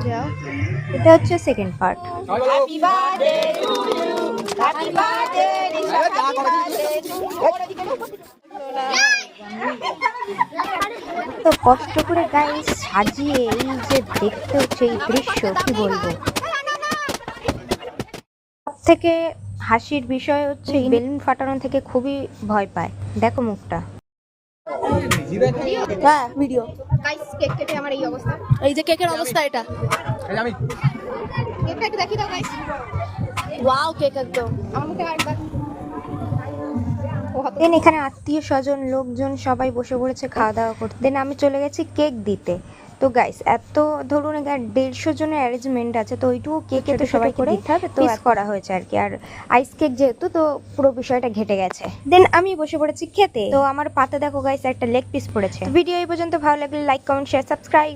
যাও, এটা হচ্ছে সেকেন্ড পার্ট। তো কষ্ট করে গাইস সাজিয়ে এই যে দেখতে হচ্ছে এই দৃশ্য, কি বলবো। সব থেকে হাসির বিষয় হচ্ছে এই বেলুন ফাটানো থেকে খুবই ভয় পায়। দেখো মুখটা। হ্যাঁ ভিডিও। গাইস কেক কেটে আমার এই অবস্থা। এই যে কেকের অবস্থা এটা। কেকটা একটু দেখি দাও গাইস। ওয়াও কেক একদম। আমার মুখে আরেকবার। দেন এখানে আত্মীয় স্বজন লোকজন সবাই বসে পড়েছে খাওয়া দাওয়া করতে। দেন আমি চলে গেছি কেক দিতে। তো গাইস এত ধরুন 150 জনের অ্যারেঞ্জমেন্ট আছে, তো ওইটুকু কেকে তো সবাইকে দিতে হবে, তো করা হয়েছে আর কি। আর আইস কেক যেহেতু, তো পুরো বিষয়টা ঘেটে গেছে। দেন আমি বসে পড়েছি খেতে। তো আমার পাতে দেখো গাইস একটা লেগ পিস পড়েছে। ভিডিও এই পর্যন্ত ভালো লাগলে লাইক কমেন্ট শেয়ার সাবস্ক্রাইব।